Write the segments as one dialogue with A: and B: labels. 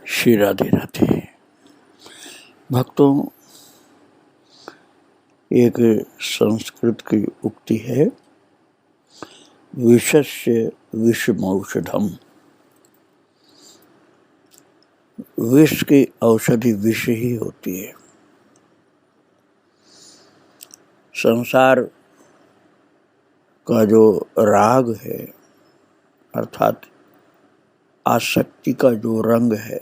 A: श्री राधे राधे। भक्तों, एक संस्कृत की उक्ति है, विषस्य विषमौषधम। विष की औषधि विष ही होती है। संसार का जो राग है अर्थात आसक्ति का जो रंग है,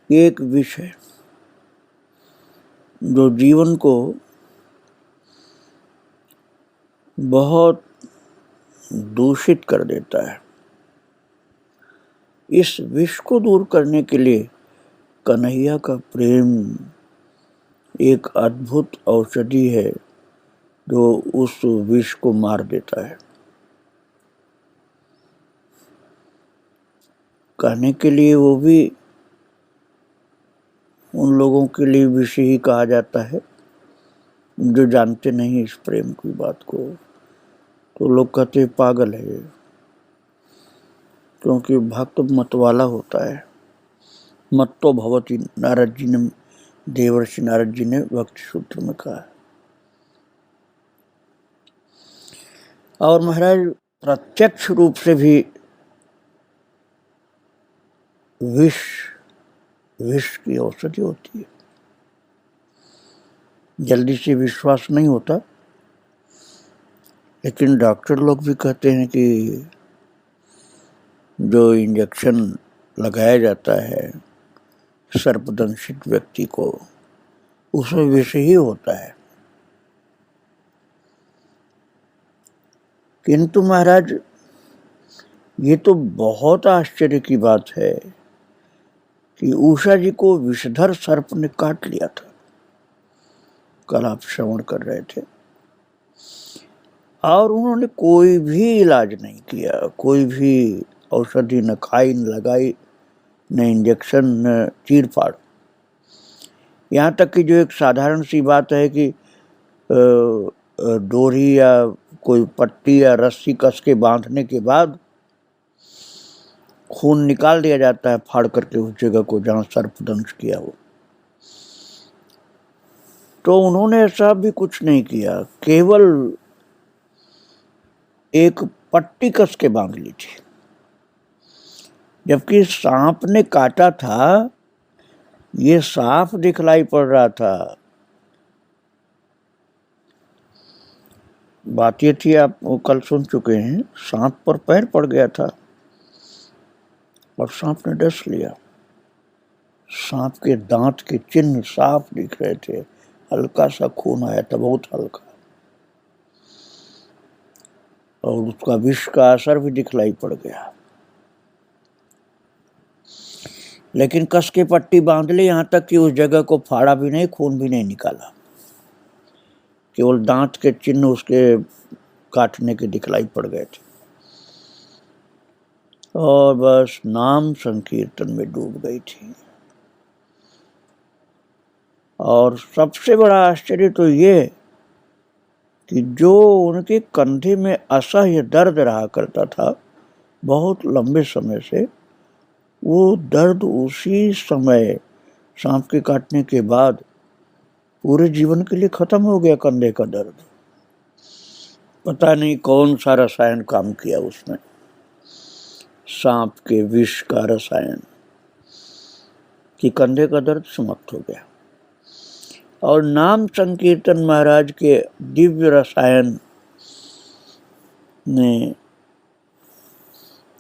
A: ये एक विष है जो जीवन को बहुत दूषित कर देता है। इस विष को दूर करने के लिए कन्हैया का प्रेम एक अद्भुत औषधि है जो उस विष को मार देता है। कहने के लिए वो भी उन लोगों के लिए विष ही कहा जाता है जो जानते नहीं इस प्रेम की बात को। तो लोग कहते पागल है, क्योंकि भक्त मतवाला होता है। मत्तो भवति, नारद जी ने, देवर्षि नारद जी ने भक्ति सूत्र में कहा। और महाराज प्रत्यक्ष रूप से भी विष की औषधि होती है। जल्दी से विश्वास नहीं होता, लेकिन डॉक्टर लोग भी कहते हैं कि जो इंजेक्शन लगाया जाता है सर्पदंशित व्यक्ति को, उसमें विष ही होता है। किंतु महाराज, ये तो बहुत आश्चर्य की बात है कि उषा जी को विषधर सर्प ने काट लिया था। कल आप श्रवण कर रहे थे। और उन्होंने कोई भी इलाज नहीं किया, कोई भी औषधि न खाई, न लगाई, न इंजेक्शन, न चीर फाड़। यहाँ तक कि जो एक साधारण सी बात है कि डोरी या कोई पट्टी या रस्सी कस के बांधने के बाद खून निकाल दिया जाता है फाड़ करके उस जगह को जहाँ सर्पदंश किया हो, तो उन्होंने ऐसा भी कुछ नहीं किया, केवल एक पट्टी कस के बांध ली थी। जबकि सांप ने काटा था, ये साफ दिखलाई पड़ रहा था। बात ये थी, आप कल सुन चुके हैं, सांप पर पैर पड़ गया था और सांप ने डस लिया। सांप के दांत के चिन्ह साफ दिख रहे थे, हल्का सा खून आया था, बहुत हल्का, और उसका विष का असर भी दिखलाई पड़ गया। लेकिन कस के पट्टी बांध ली, यहां तक कि उस जगह को फाड़ा भी नहीं, खून भी नहीं निकाला, केवल दांत के चिन्ह उसके काटने के दिखलाई पड़ गए थे। और बस नाम संकीर्तन में डूब गई थी। और सबसे बड़ा आश्चर्य तो ये कि जो उनके कंधे में असह्य दर्द रहा करता था बहुत लंबे समय से, वो दर्द उसी समय सांप के काटने के बाद पूरे जीवन के लिए खत्म हो गया। कंधे का दर्द, पता नहीं कौन सा रसायन काम किया उसमें, सांप के विष का रसायन, कि कंधे का दर्द समाप्त हो गया। और नाम संकीर्तन महाराज के दिव्य रसायन ने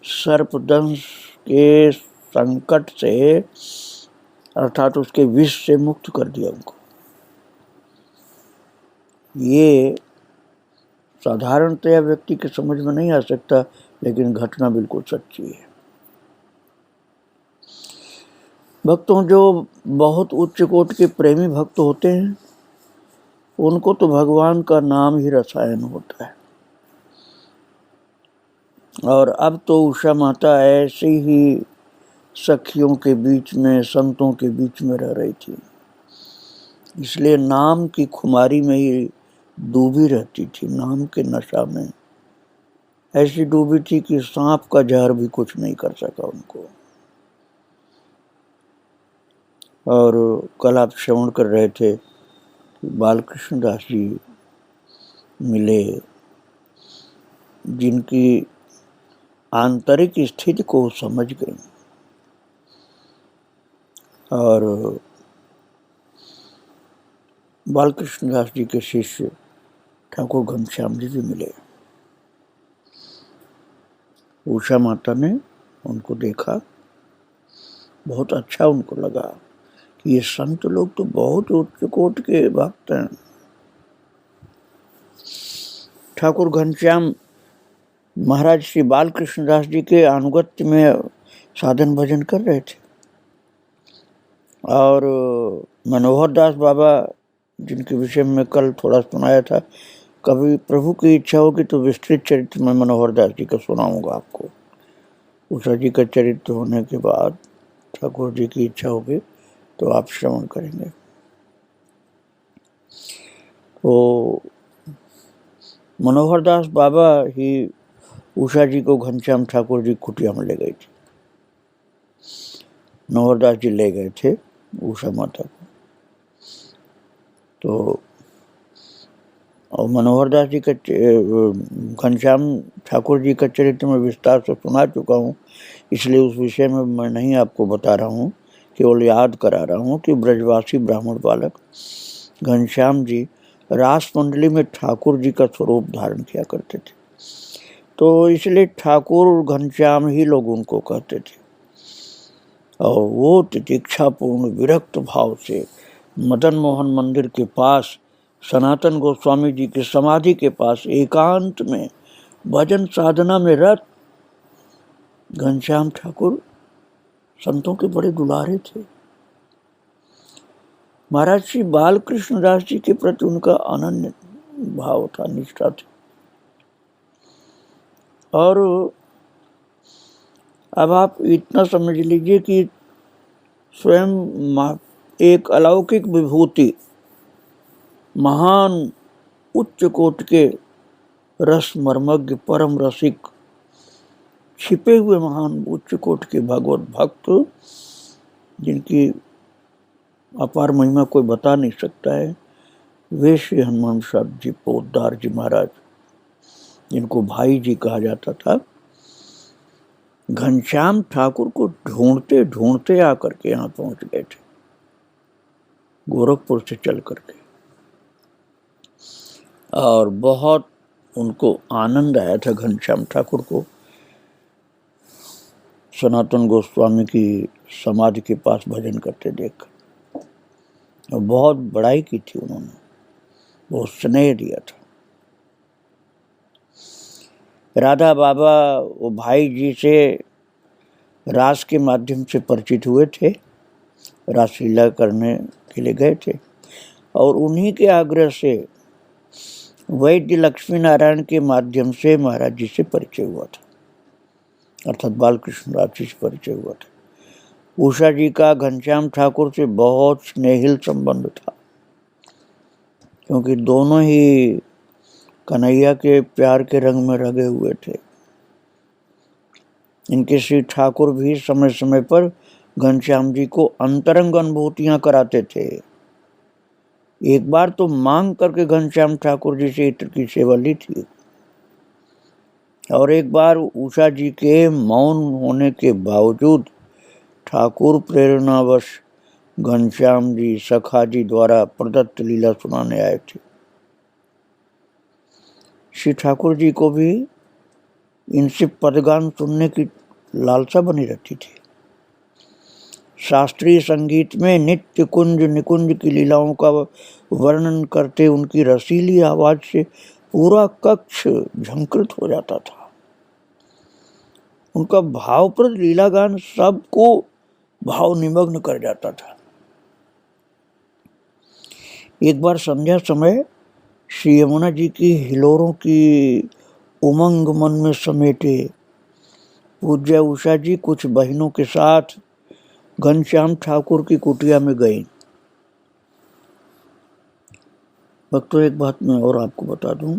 A: सर्पदंश के संकट से अर्थात उसके विष से मुक्त कर दिया उनको। ये साधारणतया व्यक्ति के समझ में नहीं आ सकता, लेकिन घटना बिल्कुल सच्ची है। भक्तों, जो बहुत उच्च कोटि के प्रेमी भक्त होते हैं, उनको तो भगवान का नाम ही रसायन होता है। और अब तो उषा माता ऐसे ही सखियों के बीच में, संतों के बीच में रह रही थी, इसलिए नाम की खुमारी में ही डूबी रहती थी। नाम के नशा में ऐसी डूबी थी कि सांप का जहर भी कुछ नहीं कर सका उनको। और कल आप श्रवण कर रहे थे कि बालकृष्ण दास जी मिले, जिनकी आंतरिक स्थिति को समझ गए और बालकृष्ण दास जी के शिष्य ठाकुर घनश्याम जी भी मिले। उषा माता ने उनको देखा, बहुत अच्छा उनको लगा कि ये संत लोग तो बहुत उच्च कोट के भक्त हैं। ठाकुर घनश्याम महाराज श्री बालकृष्ण दास जी के अनुगत्य में साधन भजन कर रहे थे और मनोहर दास बाबा, जिनके विषय में कल थोड़ा सुनाया था, कभी प्रभु की इच्छा होगी तो विस्तृत चरित्र में मनोहर दास जी का सुनाऊंगा आपको। उषा जी का चरित्र होने के बाद ठाकुर जी की इच्छा होगी तो आप श्रवण करेंगे। तो मनोहर दास बाबा ही उषा जी को घनश्याम ठाकुर जी कुटिया में ले गए थे। मनोहर दास जी ले गए थे उषा माता को। तो और मनोहर दास जी का घनश्याम ठाकुर जी का चरित्र में विस्तार से सुना चुका हूँ, इसलिए उस विषय में मैं नहीं आपको बता रहा हूँ, केवल याद करा रहा हूँ कि ब्रजवासी ब्राह्मण बालक घनश्याम जी रास मंडली में ठाकुर जी का स्वरूप धारण किया करते थे, तो इसलिए ठाकुर घनश्याम ही लोग उनको कहते थे। और वो तितिक्षापूर्ण विरक्त भाव से मदन मोहन मंदिर के पास सनातन गोस्वामी जी की समाधि के पास एकांत में भजन साधना में रत घनश्याम ठाकुर संतों के बड़े दुलारे थे। महाराज श्री बालकृष्ण दास जी के प्रति उनका अनन्य भाव था, निष्ठा थी। और अब आप इतना समझ लीजिए कि स्वयं एक अलौकिक विभूति, महान उच्च कोट के रस मर्मज्ञ परम रसिक, छिपे हुए महान उच्च कोट के भगवत भक्त, जिनकी अपार महिमा कोई बता नहीं सकता है, वे श्री हनुमान साहब जी पोद्दार जी महाराज, जिनको भाई जी कहा जाता था, घनश्याम ठाकुर को ढूंढते ढूंढते आकर के यहाँ पहुंच गए थे, गोरखपुर से चल करके। और बहुत उनको आनंद आया था घनश्याम ठाकुर को सनातन गोस्वामी की समाधि के पास भजन करते देख, और बहुत बड़ाई की थी उन्होंने, बहुत स्नेह दिया था। राधा बाबा वो भाई जी से रास के माध्यम से परिचित हुए थे, रासलीला करने के लिए गए थे, और उन्हीं के आग्रह से वैद्य लक्ष्मी नारायण के माध्यम से महाराज जी से परिचय हुआ था, अर्थात बालकृष्ण दास जी से परिचय हुआ था। उषा जी का घनश्याम ठाकुर से बहुत स्नेहिल संबंध था, क्योंकि दोनों ही कन्हैया के प्यार के रंग में रंगे हुए थे। इनके श्री ठाकुर भी समय समय पर घनश्याम जी को अंतरंग अनुभूतियां कराते थे। एक बार तो मांग करके घनश्याम ठाकुर जी से इत्र की सेवा ली थी, और एक बार उषा जी के मौन होने के बावजूद ठाकुर प्रेरणावश घनश्याम जी सखा जी द्वारा प्रदत्त लीला सुनाने आए थे। श्री ठाकुर जी को भी इनसे पदगान सुनने की लालसा बनी रहती थी। शास्त्रीय संगीत में नित्य कुंज निकुंज की लीलाओं का वर्णन करते उनकी रसीली आवाज से पूरा कक्ष झंकृत हो जाता था। उनका भावप्रद लीलागान सबको भाव निमग्न कर जाता था। एक बार संध्या समय श्री यमुना जी की हिलोरों की उमंग मन में समेटे पूज्य उषा जी कुछ बहनों के साथ घनश्याम ठाकुर की कुटिया में गई। भक्तों, एक बात मैं और आपको बता दूं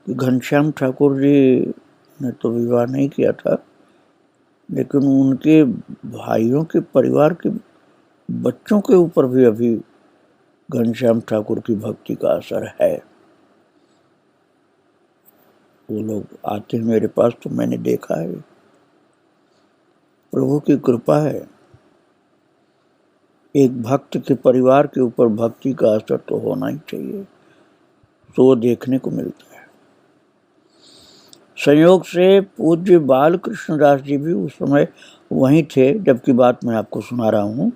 A: कि घनश्याम ठाकुर जी ने तो विवाह नहीं किया था, लेकिन उनके भाइयों के परिवार के बच्चों के ऊपर भी अभी घनश्याम ठाकुर की भक्ति का असर है। वो लोग आते हैं मेरे पास तो मैंने देखा है, प्रभु की कृपा है। एक भक्त के परिवार के ऊपर भक्ति का असर तो होना ही चाहिए, तो वो देखने को मिलता है। संयोग से पूज्य बाल कृष्ण दास जी भी उस समय वहीं थे जबकि बात मैं आपको सुना रहा हूँ।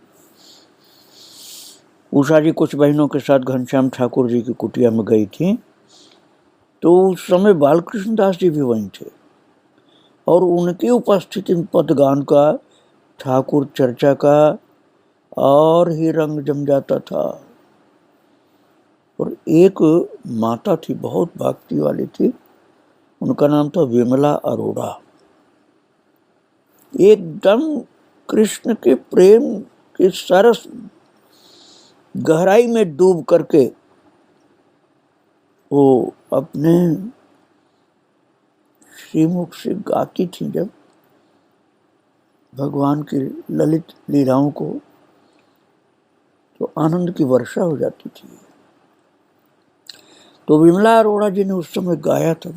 A: उषा जी कुछ बहनों के साथ घनश्याम ठाकुर जी की कुटिया में गई थी, तो उस समय बालकृष्ण दास जी भी वहीं थे और उनकी उपस्थिति में पदगान का, ठाकुर चर्चा का और ही रंग जम जाता था। और एक माता थी, बहुत भक्ति वाली थी, उनका नाम था विमला अरोड़ा। एकदम कृष्ण के प्रेम के सरस गहराई में डूब करके वो अपने श्रीमुख से गाती थी जब भगवान की ललित लीलाओं को, तो आनंद की वर्षा हो जाती थी। तो विमला अरोड़ा जी ने उस समय गाया था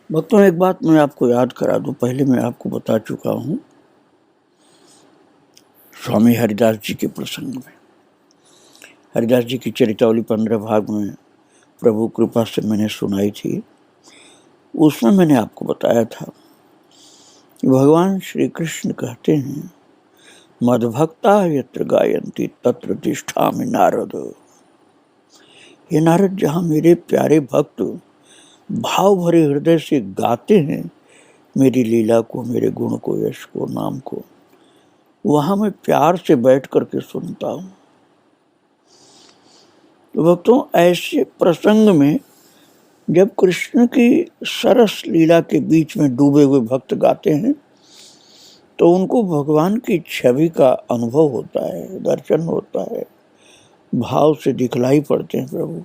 A: भक्तों एक बात मैं आपको याद करा दूं, पहले मैं आपको बता चुका हूं स्वामी हरिदास जी के प्रसंग में। हरिदास जी की चरितावली 15 भाग में प्रभु कृपा से मैंने सुनाई थी। उसमें मैंने आपको बताया था कि भगवान श्री कृष्ण कहते हैं, मद्भक्ता यत्र गायन्ति तत्र तिष्ठामि नारद। ये नारद, जहाँ मेरे प्यारे भक्त भाव भरे हृदय से गाते हैं मेरी लीला को, मेरे गुण को, यश को, नाम को, वहां मैं प्यार से बैठ करके सुनता हूं। तो भक्तों ऐसे प्रसंग में जब कृष्ण की सरस लीला के बीच में डूबे हुए भक्त गाते हैं तो उनको भगवान की छवि का अनुभव होता है, दर्शन होता है, भाव से दिखलाई पड़ते हैं प्रभु,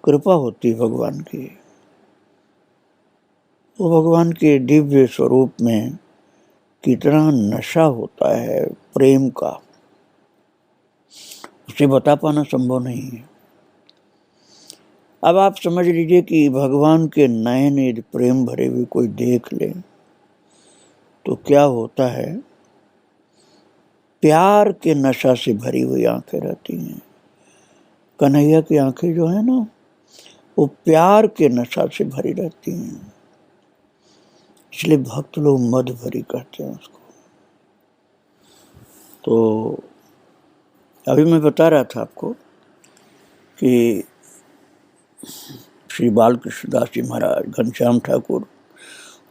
A: कृपा होती है भगवान की। वो भगवान के दिव्य स्वरूप में कितना नशा होता है प्रेम का, उसे बता पाना संभव नहीं है। अब आप समझ लीजिए कि भगवान के नयन यदि प्रेम भरे हुए कोई देख ले तो क्या होता है। प्यार के नशा से भरी हुई आंखें रहती हैं। कन्हैया की आंखें जो है ना, वो प्यार के नशा से भरी रहती हैं, इसलिए भक्त लोग मद भरी कहते हैं उसको। तो अभी मैं बता रहा था आपको कि श्री बालकृष्ण दास जी महाराज, घनश्याम ठाकुर,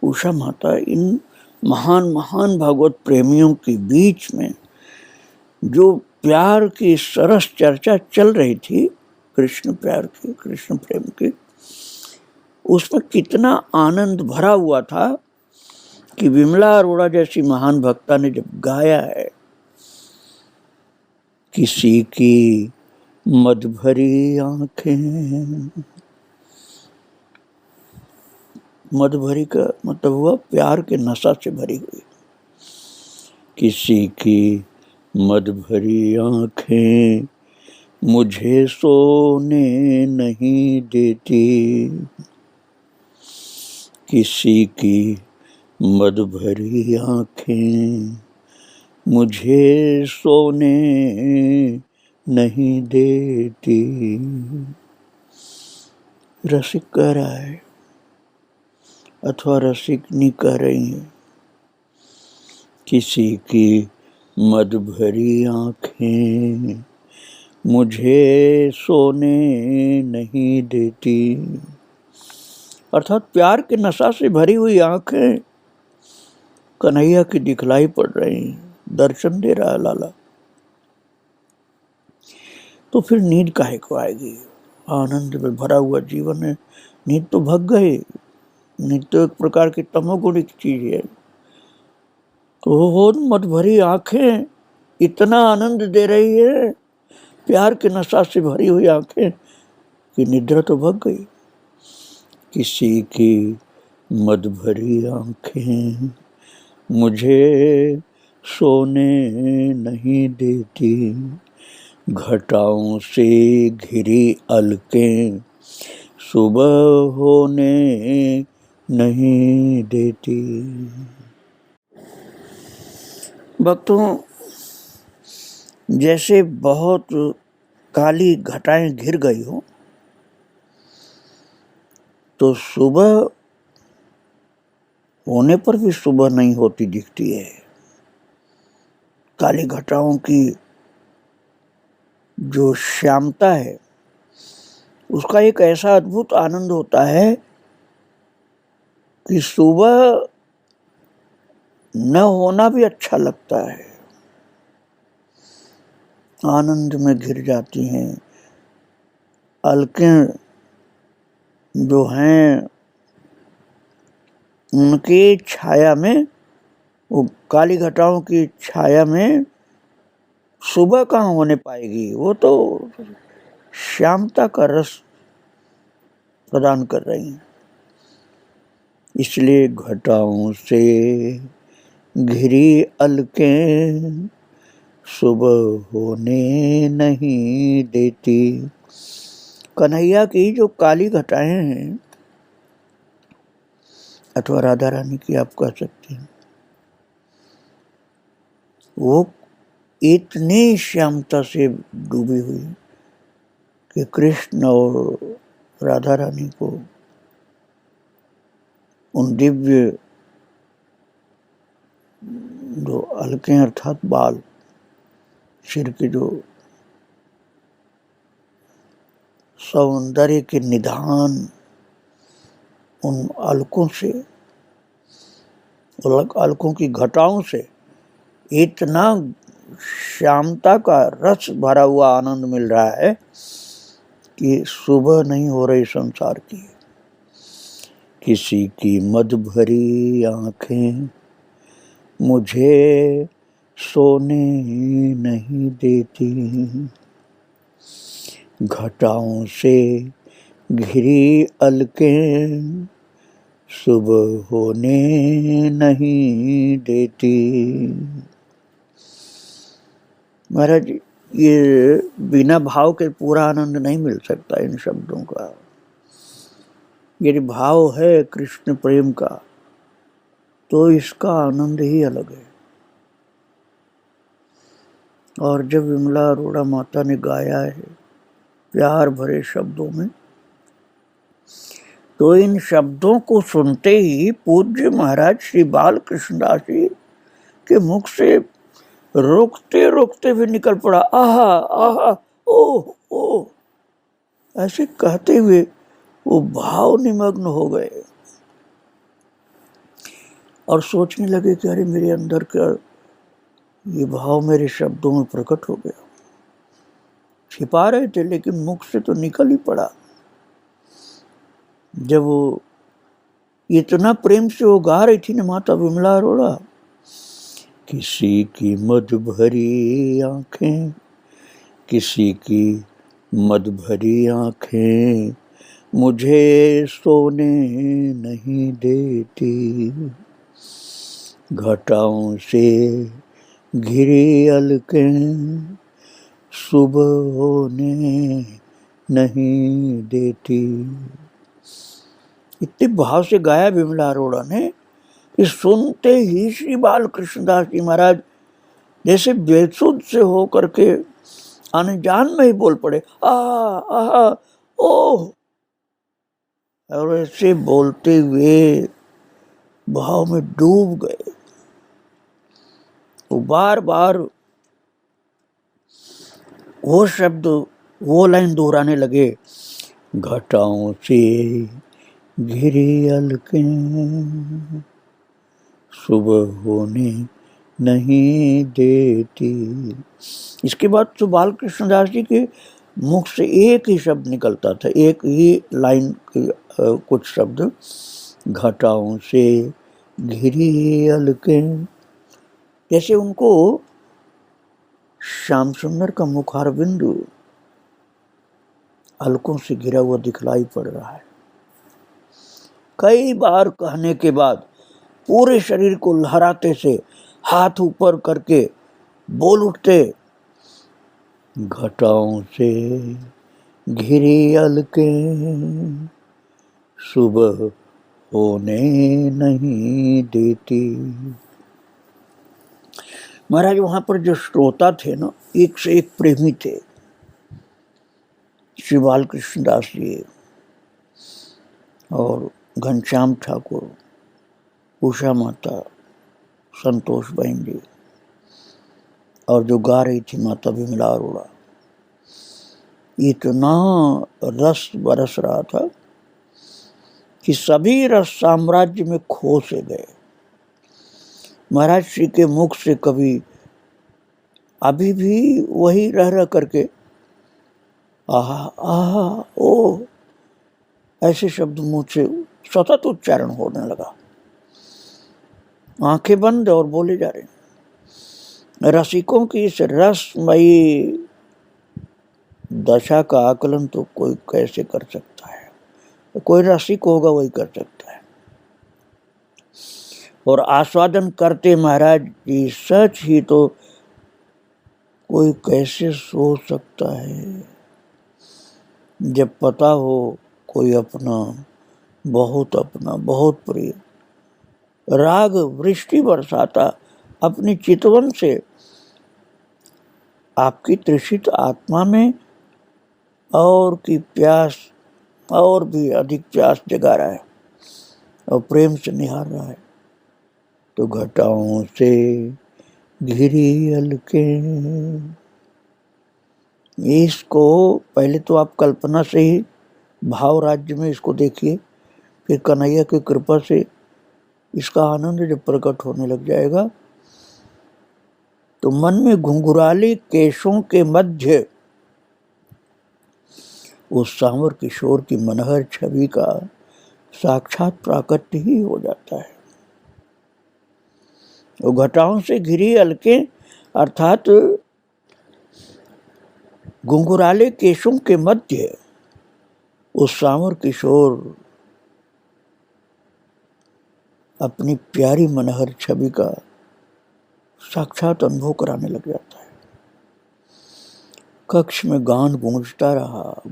A: उषा माता, इन महान महान भागवत प्रेमियों के बीच में जो प्यार की सरस चर्चा चल रही थी, कृष्ण प्यार की, कृष्ण प्रेम की, उसमें कितना आनंद भरा हुआ था कि विमला अरोड़ा जैसी महान भक्ता ने जब गाया है, किसी की मद भरी आंखें, मद भरी का मतलब हुआ प्यार के नशा से भरी हुई, किसी की मद भरी आंखें मुझे सोने नहीं देती, किसी की मद भरी आंखें मुझे सोने नहीं देती। रसिक कह रहा है अथवा रसिकनी कह रही है, किसी की मद भरी आंखें मुझे सोने नहीं देती। अर्थात प्यार के नशा से भरी हुई आंखें कन्हैया की दिखलाई पड़ रही, दर्शन दे रहा है लाला। तो फिर नींद काहे को आएगी? आनंद में भरा हुआ जीवन है, नींद तो भग गई। नींद तो एक प्रकार की तमोगुणी की चीज है। तो वो मद भरी आंखें इतना आनंद दे रही है, प्यार के नशा से भरी हुई आंखें, कि निद्रा तो भग गई। किसी की मद भरी आंखें मुझे सोने नहीं देती, घटाओं से घिरी अलकें सुबह होने नहीं देती। भक्तों, जैसे बहुत काली घटाएं घिर गई हो तो सुबह होने पर भी सुबह नहीं होती दिखती है। काली घटाओं की जो श्यामता है उसका एक ऐसा अद्भुत आनंद होता है कि सुबह न होना भी अच्छा लगता है। आनंद में घिर जाती हैं। अलकें जो हैं उनकी छाया में, वो काली घटाओं की छाया में सुबह कहाँ होने पाएगी। वो तो श्यामता का रस प्रदान कर रही हैं। इसलिए घटाओं से घिरी अलकें सुबह होने नहीं देती। कन्हैया की जो काली घटाएं हैं, अथवा राधा रानी की आप कह सकते हैं, वो इतनी श्यामता से डूबी हुई कि कृष्ण और राधा रानी को उन दिव्य जो अलकें अर्थात बाल, सिर के जो सौंदर्य के निधान, उन अलकों से, अलकों की घटाओं से इतना श्यामता का रस भरा हुआ आनंद मिल रहा है कि सुबह नहीं हो रही संसार की। किसी की मद भरी आंखें मुझे सोने नहीं देती, घटाओं से घिरी अलकें सुबह होने नहीं देती। महाराज, ये बिना भाव के पूरा आनंद नहीं मिल सकता इन शब्दों का। यदि भाव है कृष्ण प्रेम का तो इसका आनंद ही अलग है। और जब विमला अरोड़ा माता ने गाया है प्यार भरे शब्दों में, तो इन शब्दों को सुनते ही पूज्य महाराज श्री बाल कृष्णदास जी के मुख से रोकते रोकते भी निकल पड़ा, आहा आहा, ओह ओह, ऐसे कहते हुए वो भाव निमग्न हो गए और सोचने लगे कि अरे मेरे अंदर का ये भाव मेरे शब्दों में प्रकट हो गया। छिपा रहे थे लेकिन मुख से तो निकल ही पड़ा। जब वो इतना प्रेम से वो गा रही थी ना माता विमला अरोड़ा, किसी की मद भरी आंखें, किसी की मद भरी आंखें मुझे सोने नहीं देती, घटाओं से घिरी अलकें सुबह होने नहीं देती। इतने भाव से गाया विमला अरोड़ा ने कि सुनते ही श्री बाल कृष्णदास जी महाराज जैसे बेसुध से हो करके अनजान में ही बोल पड़े, आहा ओह, और ऐसे बोलते हुए भाव में डूब गए। वो बार बार वो शब्द, वो लाइन दोहराने लगे, घटाओं से घिरी अलकें सुबह होने नहीं देती। इसके बाद तो बाल कृष्णदास जी के मुख से एक ही शब्द निकलता था, एक ही लाइन कुछ शब्द, घटाओं से घिरी अलकें। जैसे उनको श्याम सुंदर का मुखारबिंदु अलकों से घिरा हुआ दिखलाई पड़ रहा है। कई बार कहने के बाद पूरे शरीर को लहराते से हाथ ऊपर करके बोल उठते, घटाओं से घिरी अलके सुबह होने नहीं देती। महाराज वहां पर जो श्रोता थे ना, एक से एक प्रेमी थे। श्री बाल कृष्णदास जी और घनश्याम ठाकुर, उषा माता, संतोष बहन जी, और जो गा रही थी माता विमला अरोड़ा, इतना रस बरस रहा था कि सभी रस साम्राज्य में खो से गए। महाराज श्री के मुख से कभी अभी भी वही रह रह करके आहा आहा ओ ऐसे शब्द मुंह से सतत उच्चारण होने लगा। आंखें बंद और बोले जा रहे। रसिकों की इस रसमयी दशा का आकलन तो कोई कैसे कर सकता है? कोई रसिक होगा वही कर सकता है। और आस्वादन करते महाराज जी सच ही तो कोई कैसे सोच सकता है? जब पता हो कोई अपना, बहुत प्रिय राग वृष्टि बरसाता अपनी चितवन से आपकी तृषित आत्मा में और की प्यास और भी अधिक प्यास जगा रहा है और प्रेम से निहार रहा है, तो घटाओं से घिरी अलके। इसको पहले तो आप कल्पना से ही भाव राज्य में इसको देखिए, फिर कन्हैया की कृपा से इसका आनंद जब प्रकट होने लग जाएगा तो मन में घुंघराले केशों के मध्य उस सांवर किशोर की मनहर छवि का साक्षात प्राकट्य ही हो जाता है। वो घटाओं से घिरी अलके अर्थात घुंघराले केशों के मध्य उस सांवर किशोर अपनी प्यारी मनहर छवि का साक्षात अनुभव कराने लग जाता है। कक्ष में गान गूंजता रहा।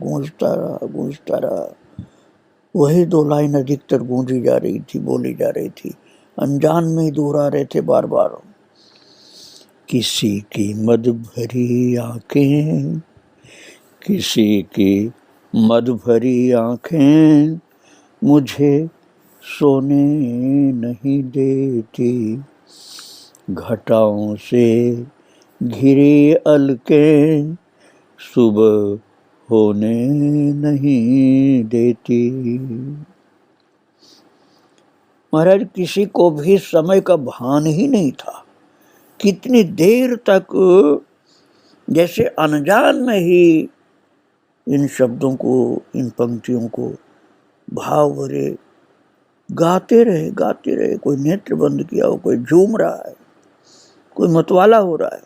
A: वही दो लाइन अधिकतर गूंजी जा रही थी, बोली जा रही थी, अनजान में ही दोहरा रहे थे बार बार। किसी की मद भरी आंखें, किसी की मद भरी आंखें मुझे सोने नहीं देती, घटाओं से घिरी अलके सुबह होने नहीं देती। महाराज किसी को भी समय का भान ही नहीं था। कितनी देर तक जैसे अनजान में ही इन शब्दों को, इन पंक्तियों को भाव भरे गाते रहे। कोई नेत्र बंद किया हो, कोई झूम रहा है, कोई मतवाला हो रहा है।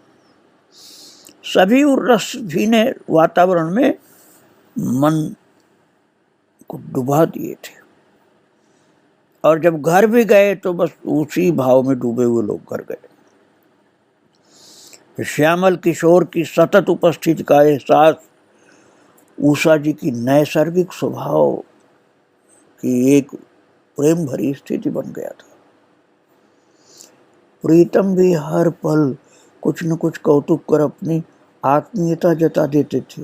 A: सभी रस भीने वातावरण में मन को डुबा दिए थे। और जब घर भी गए तो बस उसी भाव में डूबे हुए लोग घर गए। श्यामल किशोर की सतत उपस्थिति का एहसास उषा जी की नैसर्गिक स्वभाव की एक प्रेम भरी स्थिति बन गया था। प्रीतम भी हर पल कुछ न कुछ कौतुक कर अपनी आत्मीयता जता देते थे।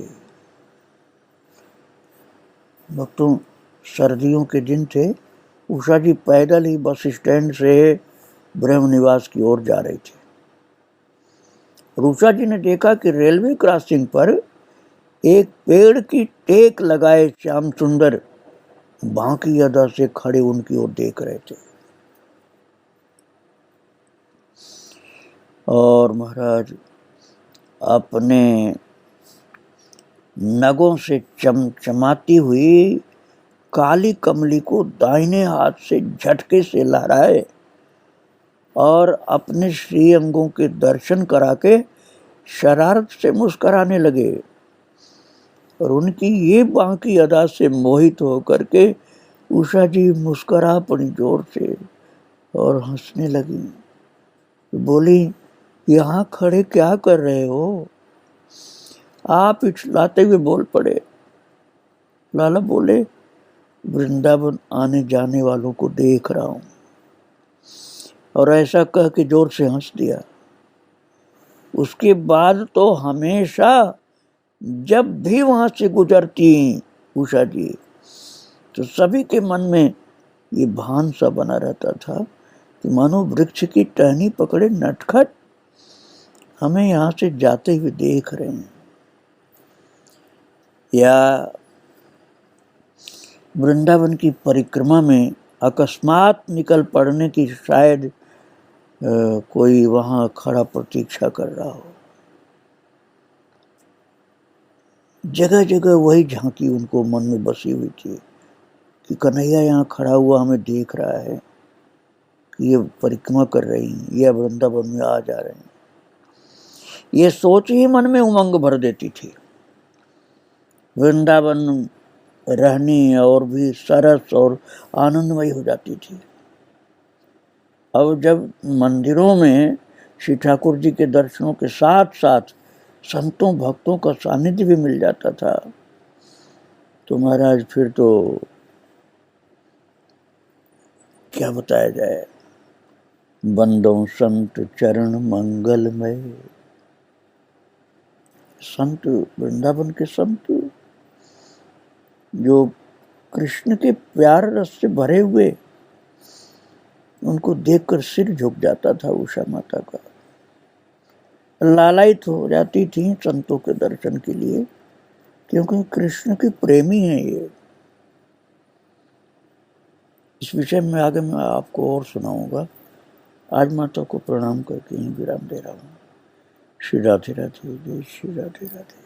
A: भक्तों, सर्दियों के दिन थे। उषा जी पैदल ही बस स्टैंड से ब्रह्म निवास की ओर जा रही थी। उषा जी ने देखा कि रेलवे क्रॉसिंग पर एक पेड़ की टेक लगाए श्याम सुंदर बांकी अदा से खड़े उनकी ओर देख रहे थे। और महाराज अपने नगों से चमचमाती हुई काली कमली को दाहिने हाथ से झटके से लहराए और अपने श्री अंगों के दर्शन करा के शरारत से मुस्कुराने लगे। और उनकी ये बांकी अदा से मोहित होकर के उषा जी मुस्कुरा पड़ी जोर से और हंसने लगी। बोली, यहाँ खड़े क्या कर रहे हो? आप इछलाते हुए बोल पड़े। लाला बोले, वृंदावन आने जाने वालों को देख रहा हूं। और ऐसा कह के जोर से हंस दिया। उसके बाद तो हमेशा जब भी वहां से गुजरती उषा जी, तो सभी के मन में ये भान सा बना रहता था कि मानो वृक्ष की टहनी पकड़े नटखट हमें यहां से जाते हुए देख रहे हैं। या वृंदावन की परिक्रमा में अकस्मात निकल पड़ने की शायद कोई वहां खड़ा प्रतीक्षा कर रहा हो। जगह जगह वही झांकी उनको मन में बसी हुई थी कि कन्हैया यहाँ खड़ा हुआ हमें देख रहा है कि ये परिक्रमा कर रही हैं, ये वृंदावन में आ जा रहे हैं। ये सोच ही मन में उमंग भर देती थी। वृंदावन रहनी और भी सरस और आनंदमय हो जाती थी। अब जब मंदिरों में श्री ठाकुर जी के दर्शनों के साथ साथ संतों भक्तों का सानिध्य भी मिल जाता था, तो महाराज फिर तो क्या बताया जाए। बंदों संत चरण मंगलमय। संत, वृंदावन के संत जो कृष्ण के प्यार रस से भरे हुए, उनको देखकर सिर झुक जाता था उषा माता का। लालायित हो जाती थी संतों के दर्शन के लिए, क्योंकि कृष्ण के प्रेमी हैं ये। इस विषय में आगे मैं आपको और सुनाऊंगा। आज माता को प्रणाम करके ही विराम दे रहा हूँ। श्री राधे राधे, जय श्री राधे राधे।